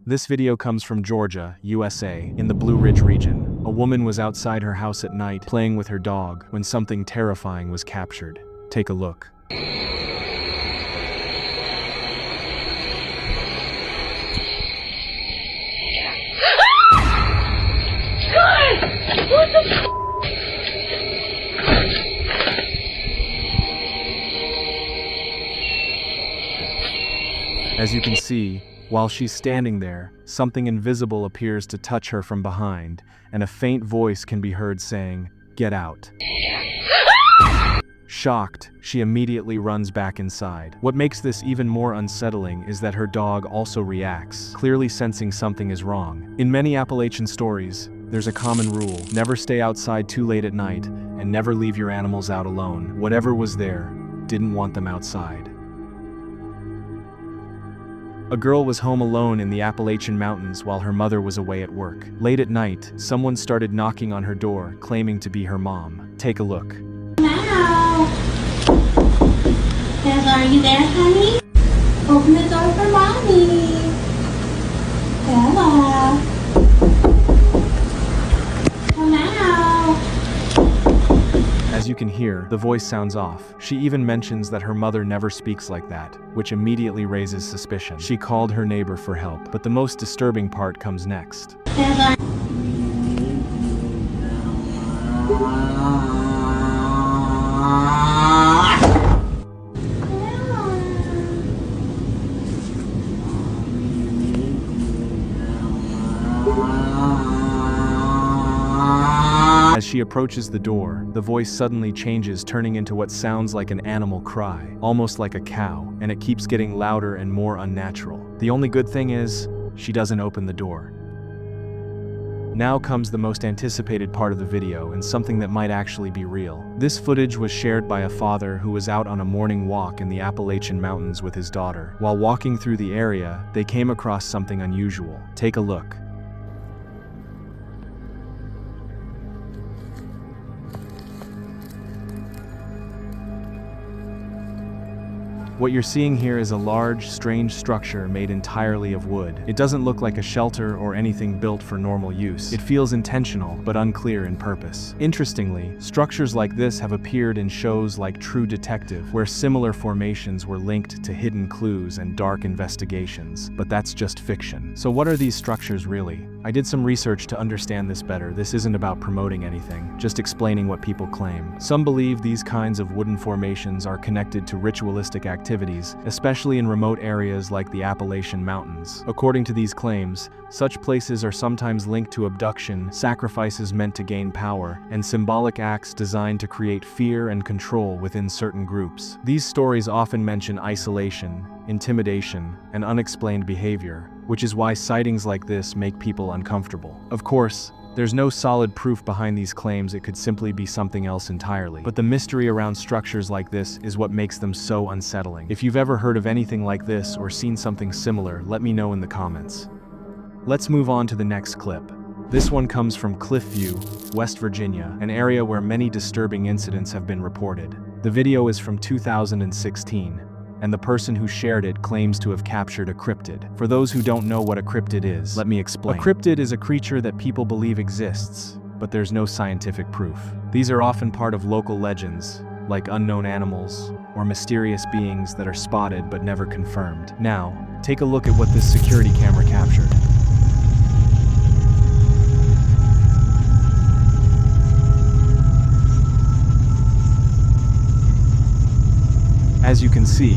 This video comes from Georgia, USA, in the Blue Ridge region. A woman was outside her house at night playing with her dog when something terrifying was captured. Take a look. As you can see, while she's standing there, something invisible appears to touch her from behind, and a faint voice can be heard saying, "Get out." Shocked, she immediately runs back inside. What makes this even more unsettling is that her dog also reacts, clearly sensing something is wrong. In many Appalachian stories, there's a common rule: never stay outside too late at night, and never leave your animals out alone. Whatever was there didn't want them outside. A girl was home alone in the Appalachian Mountains while her mother was away at work. Late at night, someone started knocking on her door, claiming to be her mom. Take a look. Meow. Yes, are you there, honey? Open the door for mommy. Bella. Come out. As you can hear, the voice sounds off. She even mentions that her mother never speaks like that, which immediately raises suspicion. She called her neighbor for help, but the most disturbing part comes next. Yes, As she approaches the door, the voice suddenly changes, turning into what sounds like an animal cry, almost like a cow, and it keeps getting louder and more unnatural. The only good thing is, she doesn't open the door. Now comes the most anticipated part of the video, and something that might actually be real. This footage was shared by a father who was out on a morning walk in the Appalachian Mountains with his daughter. While walking through the area, they came across something unusual. Take a look. What you're seeing here is a large, strange structure made entirely of wood. It doesn't look like a shelter or anything built for normal use. It feels intentional, but unclear in purpose. Interestingly, structures like this have appeared in shows like True Detective, where similar formations were linked to hidden clues and dark investigations. But that's just fiction. So what are these structures really? I did some research to understand this better. This isn't about promoting anything, just explaining what people claim. Some believe these kinds of wooden formations are connected to ritualistic activities, especially in remote areas like the Appalachian Mountains. According to these claims, such places are sometimes linked to abduction, sacrifices meant to gain power, and symbolic acts designed to create fear and control within certain groups. These stories often mention isolation, intimidation, and unexplained behavior, which is why sightings like this make people uncomfortable. Of course, there's no solid proof behind these claims. It could simply be something else entirely. But the mystery around structures like this is what makes them so unsettling. If you've ever heard of anything like this or seen something similar, let me know in the comments. Let's move on to the next clip. This one comes from Cliffview, West Virginia, an area where many disturbing incidents have been reported. The video is from 2016. And the person who shared it claims to have captured a cryptid. For those who don't know what a cryptid is, let me explain. A cryptid is a creature that people believe exists, but there's no scientific proof. These are often part of local legends, like unknown animals or mysterious beings that are spotted but never confirmed. Now, take a look at what this security camera captured. As you can see,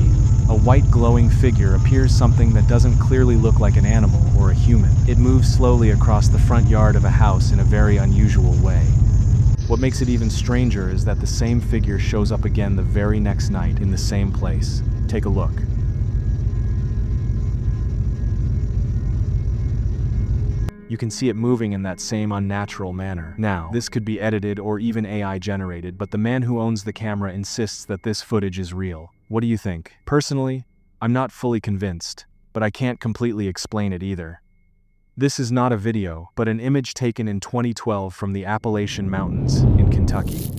a white glowing figure appears something that doesn't clearly look like an animal or a human. It moves slowly across the front yard of a house in a very unusual way. What makes it even stranger is that the same figure shows up again the very next night in the same place. Take a look. You can see it moving in that same unnatural manner. Now, this could be edited or even AI generated, but the man who owns the camera insists that this footage is real. What do you think? Personally, I'm not fully convinced, but I can't completely explain it either. This is not a video, but an image taken in 2012 from the Appalachian Mountains in Kentucky.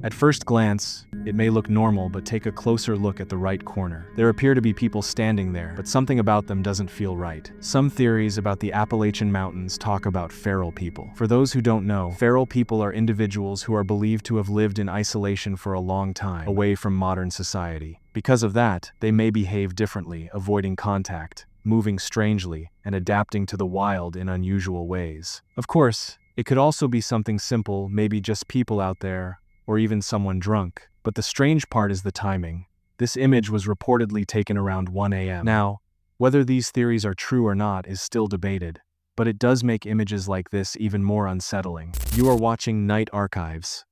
At first glance, It may look normal, but take a closer look at the right corner. There appear to be people standing there, but something about them doesn't feel right. Some theories about the Appalachian Mountains talk about feral people. For those who don't know, feral people are individuals who are believed to have lived in isolation for a long time, away from modern society. Because of that, they may behave differently, avoiding contact, moving strangely, and adapting to the wild in unusual ways. Of course, it could also be something simple, maybe just people out there, or even someone drunk. But the strange part is the timing. This image was reportedly taken around 1 a.m. Now, whether these theories are true or not is still debated, but it does make images like this even more unsettling. You are watching Night Archives.